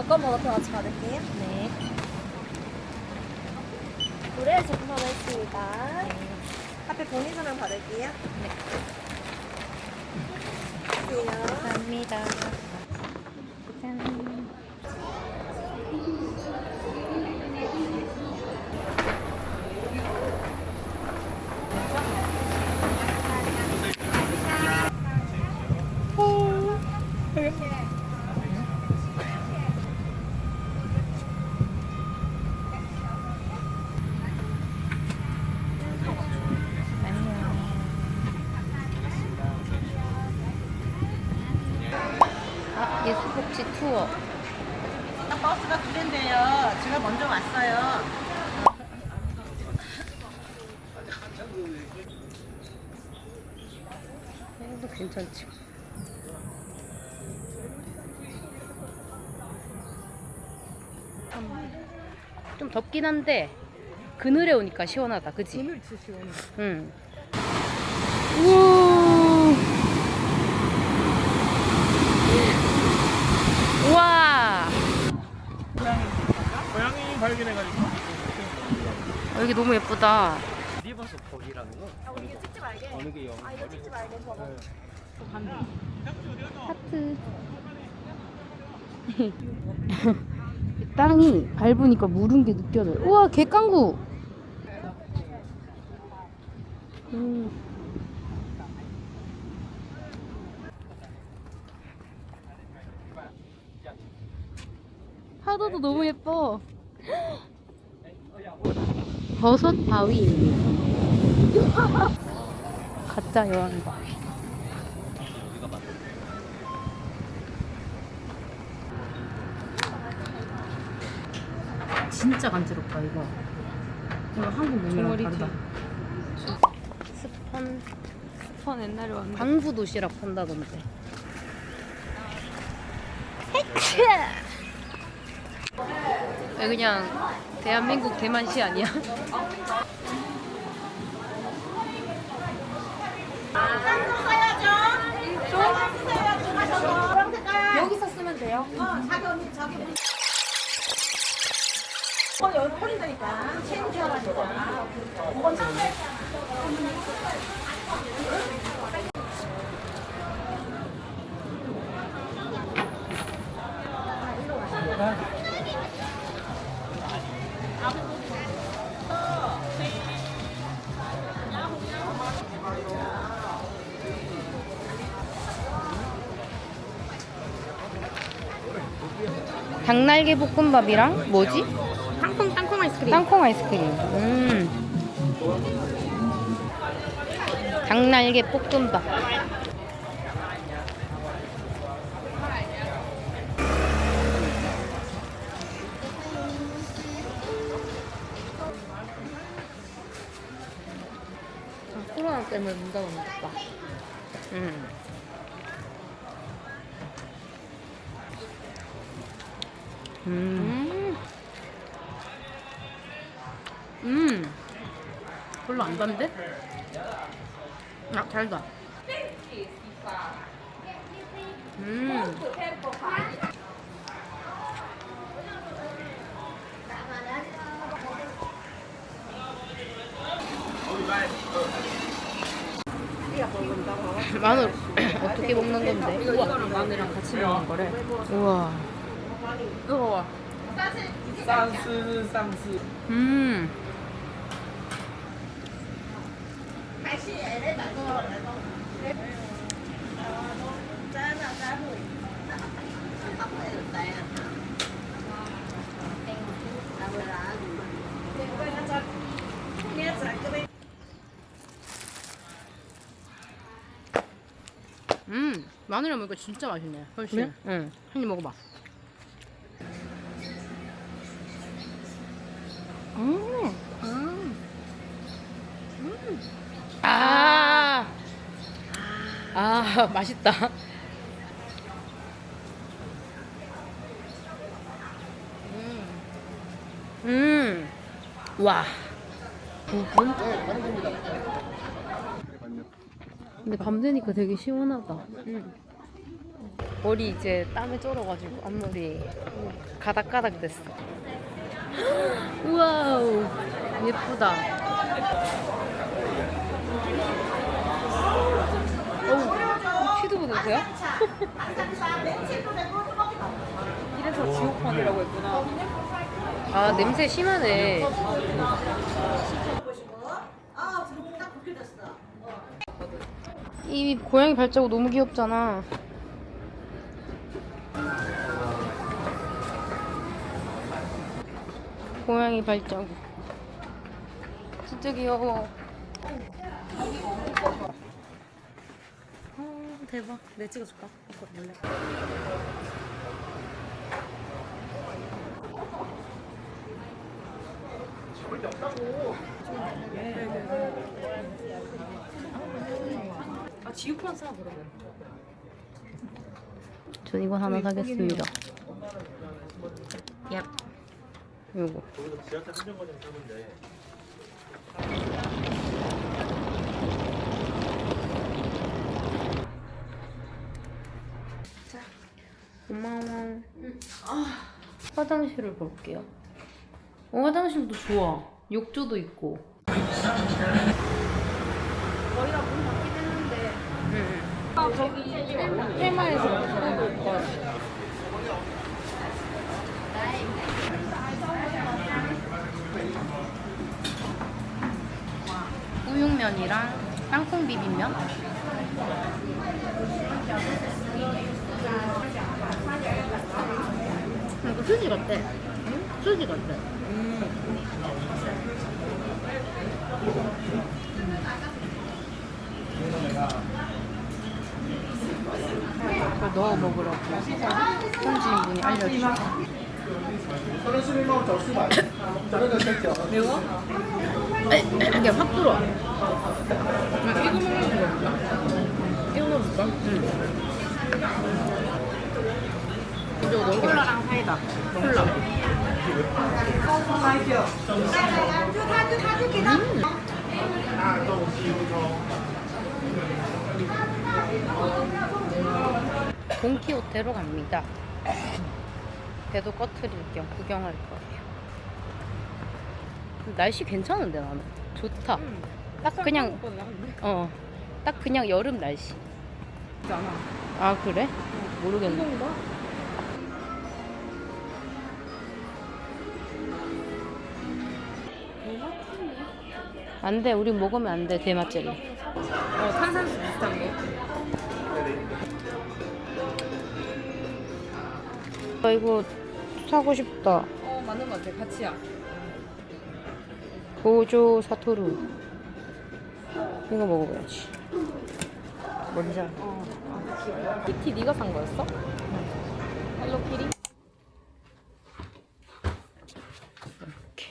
여권 번호표 같이 받을게요. 네. 노래 제품 하나 있습니다. 앞에 본인번호 받을게요. 네. 주세요. 감사합니다. 짠. 예술복지 투어. 버스가 두 대인데요. 제가 먼저 왔어요. 이것도 괜찮지. 좀 덥긴 한데 그늘에 오니까 시원하다, 그치? 오늘 진짜 시원해. 응. 우와. 우와. 고양이 발견해가지고 여기 너무 예쁘다. 리버스 폭이라는 거. 우리 이거 찍지 말게. 어느 게 영? 이거 찍지 말게. 저거. 하트. 땅이 밟으니까 무른 게 느껴져요. 우와, 갯강구. 파도도 너무 예뻐. 버섯 바위. 가짜 여왕 바위. 진짜 간지럽다 이거. 이거 한국 메뉴랑 다르다. 스펀 옛날에 왔는데 방부 도시락 판다던데. 여기 그냥 대한민국 대만시 아니야? 여기서 쓰면 돼요. 여기 폴린다니까. 체인지하라니까. 닭날개 볶음밥이랑 뭐지? 땅콩 아이스크림. 땅콩 아이스크림. 닭날개 볶음밥. 코로나 때문에 문 닫았나? 별로 안 단데? 아, 달다. 마늘 어떻게 먹는 건데? 이거랑 마늘이랑 같이 먹는 거래. 우와. 뜨거워. 上次上次 마늘이랑 먹으니까 진짜 맛있네. 훨씬. 그래? 응. 한 입 먹어봐. 맛있다. 와. 부분? 근데 밤 되니까 되게 시원하다. 머리 이제 땀에 쩔어가지고 앞머리 가닥가닥 됐어. 우와우 예쁘다. 어우 피도 보세요? 이래서 지옥판이라고 했구나. 아 냄새 심하네. 이 고양이 발자국 너무 귀엽잖아. 고양이 발자국 진짜 귀여워. 대박. 내 찍어줄까? 이거 몰래. 아 지우판 사 그러면. 전 이거 하나 사겠습니다. 얍. 요거. 고마워. 화장실을 볼게요. 화장실도 좋아. 욕조도 있고. 저희가 문 닫긴 했는데. 아 저기 테마에서 볼 걸. 우육면이랑 땅콩 비빔면. 이거 수지 같아. 응? 수지 같아. 그걸 넣어 먹으라고 현지인분이 알려주셨어. 매워? 이게 확 들어와. 이거 먹는 거 보자. 이거 먹을까? 이거 넣은 게 콜라랑 사이다. 콜라. 돈키호테로 갑니다. 배도 꺼트릴 겸 구경할 거예요. 날씨 괜찮은데 나는 좋다. 딱 그냥 딱 그냥 여름 날씨. 않아. 아 그래? 모르겠네. 안 돼, 우리 먹으면 안 돼, 대맛 젤리. 탄산수 비슷한 거. 이거 사고 싶다. 맞는 거 같아. 같이야. 고조 사토루. 이거 먹어봐야지. 뭔지 알아? 키티 네가 산 거였어? 헬로키리? 이렇게.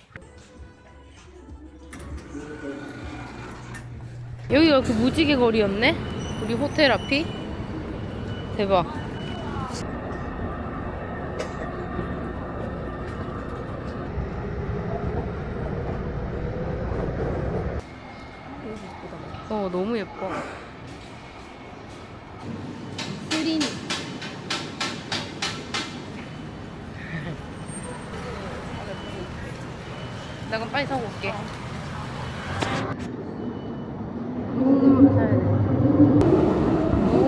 여기가 그 무지개 거리였네? 우리 호텔 앞이? 대박. 너무 예뻐. 스린. 나 그럼 빨리 사고 올게. 이거 사야 돼. 오.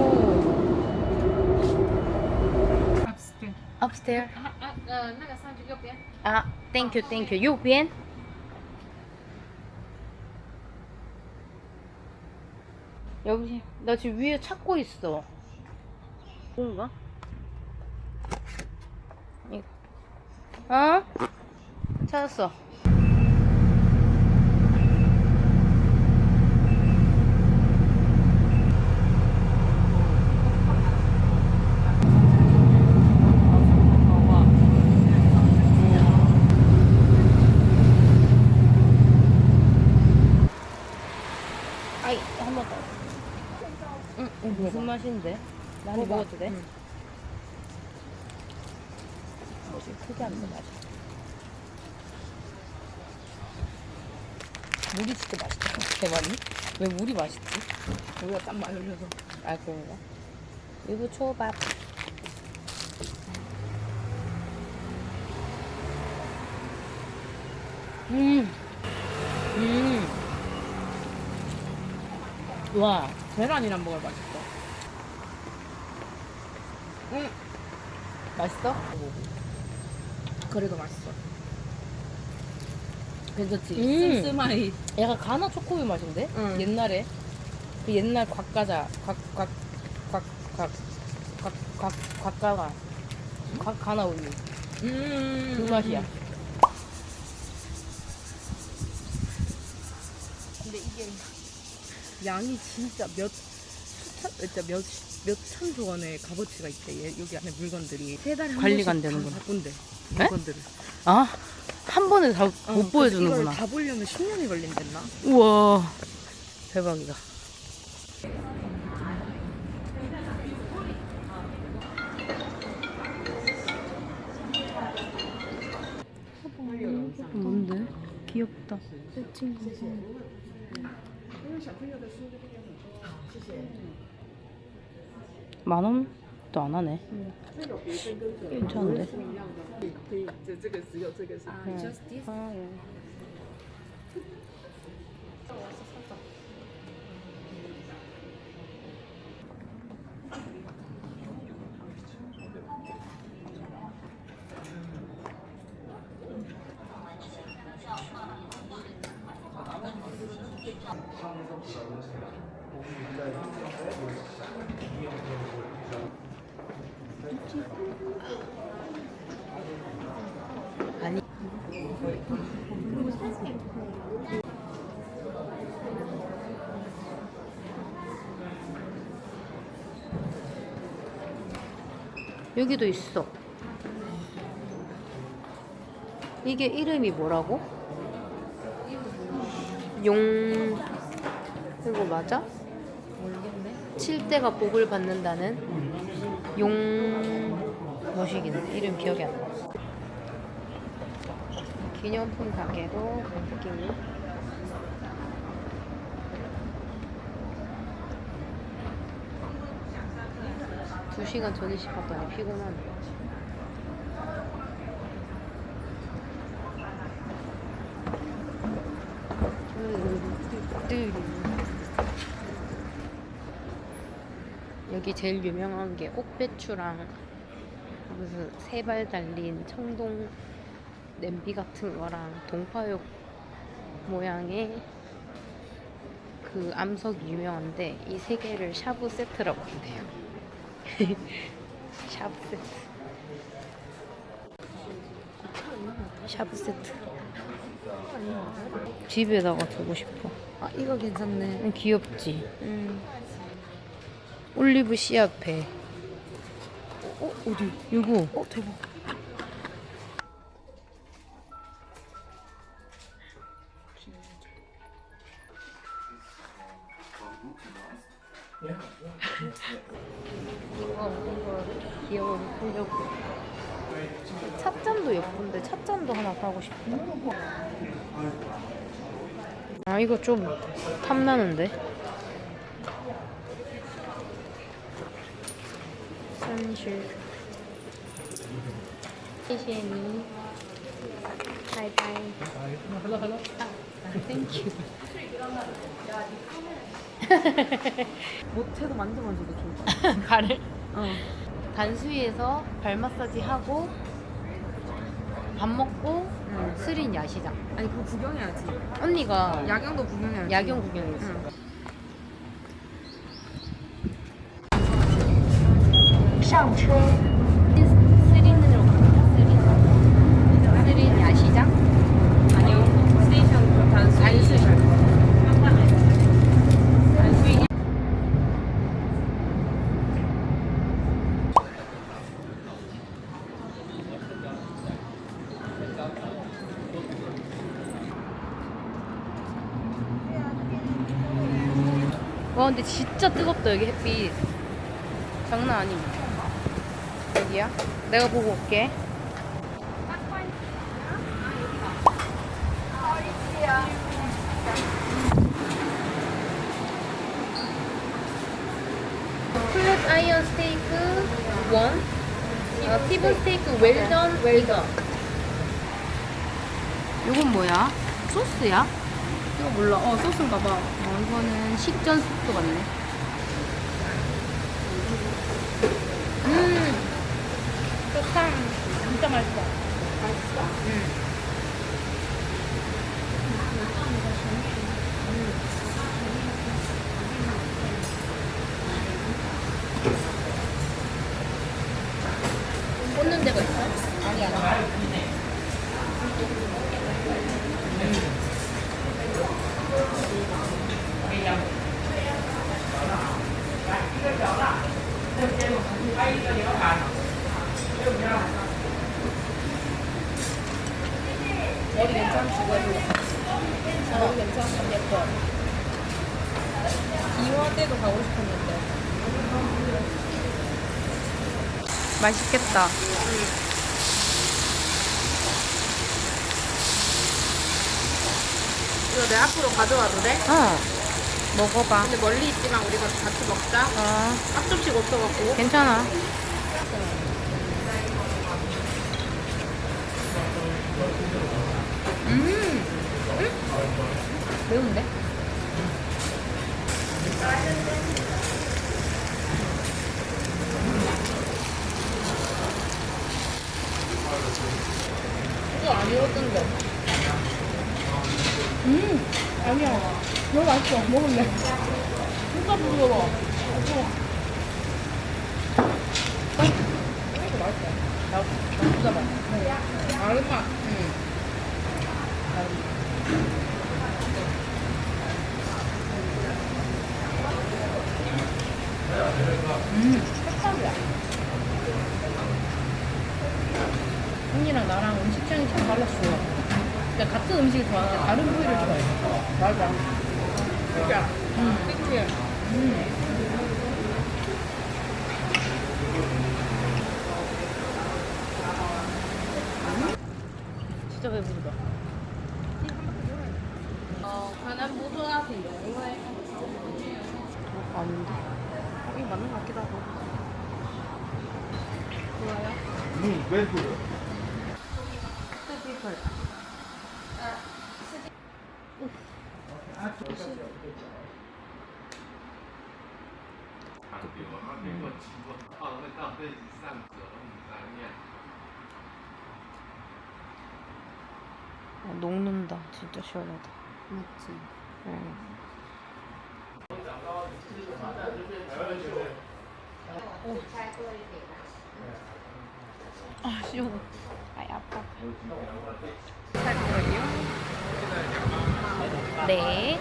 Upstairs. 아, thank you. 右边. 여보세요. 나 지금 위에 찾고 있어. 뭔가? 이거. 어? 찾았어. 아이, 한 번 더. 응, 무슨 맛인데? 많이 먹어도 돼? 뭐지? 특이한데 맛이. 물이 진짜 맛있다. 대만이? 왜 물이 맛있지? 우리가 땀 많이 흘려서. 아, 그런가? 이거 초밥. 와, 계란이랑 먹을 맛있어. 맛있어? 그래도 맛있어. 괜찮지? 슴슴하이. 약간 가나 초코우유 맛인데? 응. 옛날에 그 옛날 곽과자 곽가가 가나 우유 그 맛이야. 근데 이게 양이 진짜 몇천 조원의 값어치가 있대. 여기 안에 물건들이 세 달에 한 관리가 안 번씩 되는구나. 다 바꾼대. 네? 물건들을. 아, 한 번에 다 못 그래서 보여주는구나. 이걸 다 보려면 10년이 걸린댔나? 우와, 대박이다. 뭔데? 귀엽다. 만 원도 안 하네. 괜찮은데? 아, 예. 아니. 여기도 있어. 이게 이름이 뭐라고? 이거 맞아? 모르겠네. 칠대가 복을 받는다는 뭐시기는 이름 기억이 안 나. 기념품 가게도 느낌이. 2시간 전이식 갔더니 피곤하네. 여기 제일 유명한 게 옥배추랑 무슨 세발 달린 청동 냄비 같은 거랑 동파육 모양의 그 암석이 유명한데 이 세 개를 샤브 세트라고 한대요. 샤브 세트. 샤브 세트. 집에다가 두고 싶어. 아 이거 괜찮네. 귀엽지? 올리브 씨앗 배. 어디? 이거. 대박. 이거 귀여운 풍력. 찻잔도 예쁜데 찻잔도 하나 사고 싶어. 아 이거 좀 탐나는데. 선실. 시시니. 바이바이. 땡큐. 못해도 만져봐줘도 좋을 것 같아. 발을 어. 단수위에서 발 마사지 하고 밥 먹고 응. 스린 야시장. 아니 그거 구경해야지. 언니가 야경도 구경해야지. 야경 구경했어. 응. 上车。 스린으로 갑니다. 스린 야시장? 아니요. 스테이션 단수리. 와 근데 진짜 뜨겁다 여기 햇빛. 장난 아닙니다. 여기야? 내가 보고 올게. 플랫 아이언 스테이크 원. 티본 스테이크 웰던. 이건 뭐야? 소스야? 이거 몰라. 소스인가 봐. 이거는 식전 소스 같네. 좋다. 진짜 맛있어. 꽂는 데가 있어? 아니야. 머리 괜찮지? 머리 괜찮아? 예뻐. 이화 때도 가고 싶었는데. 맛있겠다. 이거 내 앞으로 가져와도 돼? 먹어봐. 근데 멀리 있지만 우리가 같이 먹자. 앞접시가 없어갖고. 괜찮아. 매운데? 이거 아니었던데. 아니야. 너무 맛있어. 먹을래. 진짜 부드러워. 이거 맛있어. 나 진짜 맛있어. 다른 맛. 색깔이야. 언니랑 나랑 음식점이 잘 달랐어. 근데 같은 음식을 좋아하는데 다른 부위를 좋아해. 맞아. 진짜. 그치? 진짜 배부르다. 가난 모조하세요. 아닌데? 이거 맞는 것 같기도 하고. 좋아요? 왼쪽으로. 녹는다. 진짜 시원하다. 맞지. 아, 시원해. 아이, 아파. 네.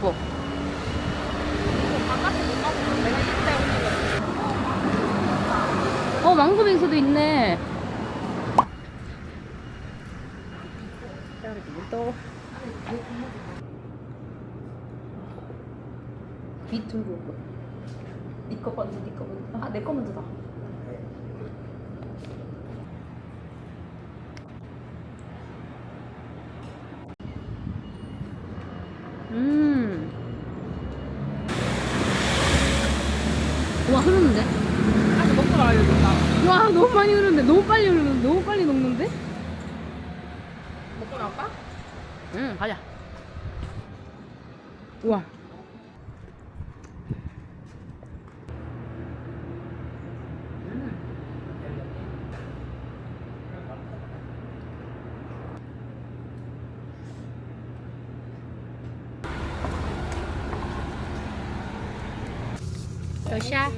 뭐? 망고빙수도 있네. 또. 귀 들고 올 거야. 니꺼 먼저, 니꺼 먼저. 아, 내 거 먼저다. 와, 흐르는데? 아직 먹고 말아야 된다. 와, 너무 많이 흐르는데? 너무 빨리 흐르는데? 너무 빨리 녹는데? 먹고 나올까? 응, 가자. 우와. 러시아.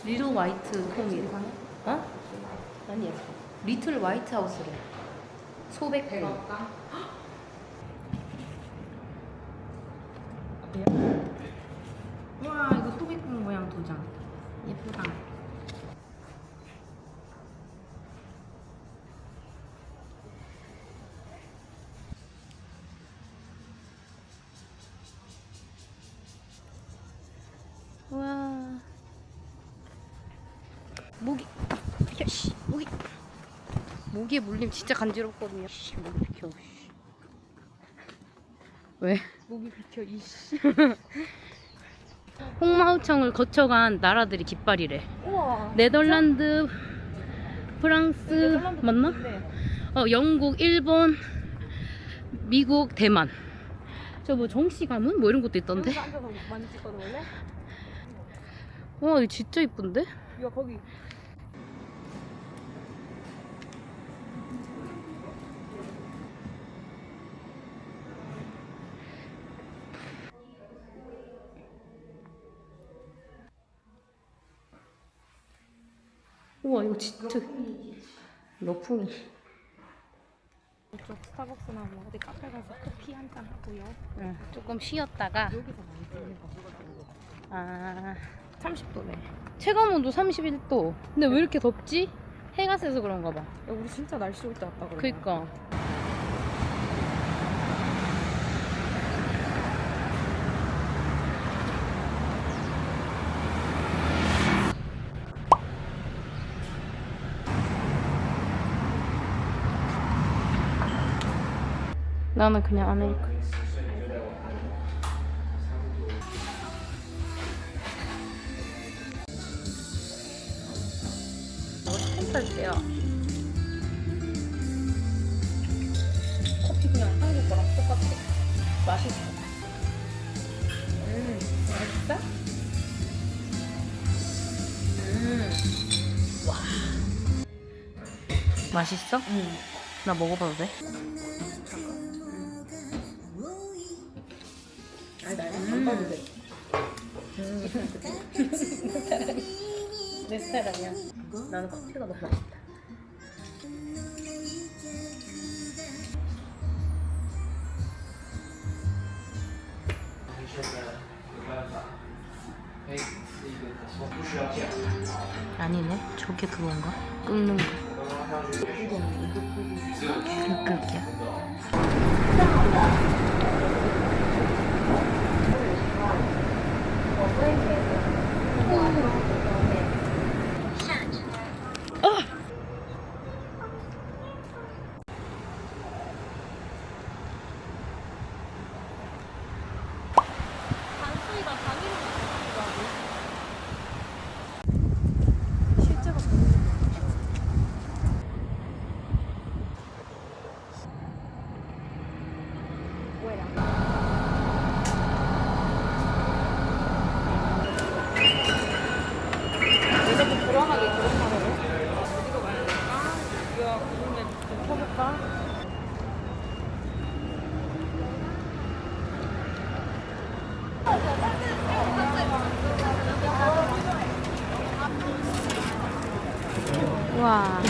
리틀 화이트 홈이. 어? 아니야. 리틀 화이트 하우스래. 소백금. 우와, 이거 소백금 모양 도장. 예쁘다. 와. 모기. 야씨, 모기. 모기에 물리면 진짜 간지럽거든요. 씨, 모기 비켜. 왜? 목이 비켜 이씨. 홍마우청을 거쳐간 나라들이 깃발이래. 우와. 네덜란드, 프랑스 맞나? 영국, 일본, 미국, 대만. 저 뭐 정씨 가문 뭐 이런 것도 있던데. 여기서 앉아서 많이 찍거든 원래. 와, 이거 진짜 이쁜데? 이거 거기. 우와, 이거 진짜 러풍이. 이쪽 스타벅스나 뭐 어디 카페 가서 커피 한 잔 하고요. 응, 조금 쉬었다가. 여기서 많이 찍는 거. 아, 30도네. 체감온도 31도. 근데 왜 이렇게 덥지? 해가 세서 그런가 봐. 야, 우리 진짜 날씨 올 때 왔다 그래. 그니까. 나는 그냥 아메리카노. 살게요. 커피 그냥 한국 거랑 똑같아. 맛있어. 맛있어? 와. 맛있어? 응. 나 먹어봐도 돼? 아니 나 안 봐도 돼. 내 스타일 아니야. 나는 커피가 너무 맛있다. 아니네. 저게 그건가? 끓는 거. 그게. 와.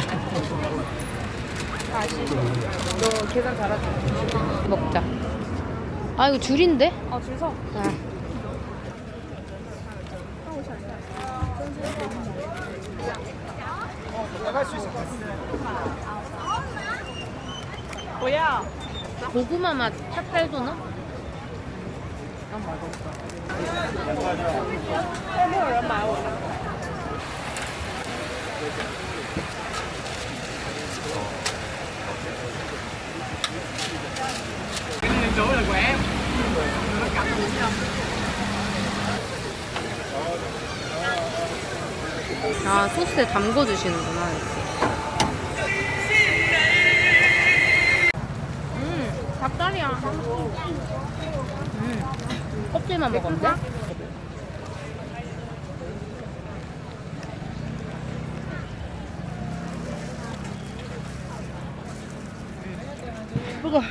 너 계산 잘하지? 먹자. 아, 이거 줄인데? 아, 줄 서. 아. 뭐야? 고구마 맛 찹쌀도넛? chỗ là của em. 아, 소스에 담궈주시는구나, 이렇게. 닭다리야. 껍질만 먹으면 돼? 뜨거.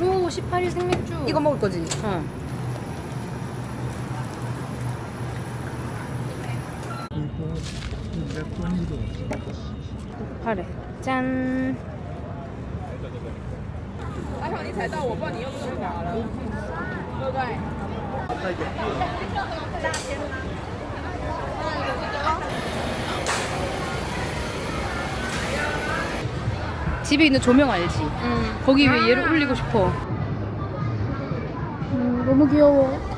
오, 18일 생맥주. 이거 먹을 거지? 어. 파래. 짠. 阿强，你踩到我，不然你又不能滑了，对不对？ 집에 있는 조명 알지? 거기 위에 얘를 올리고 싶어. 너무 귀여워.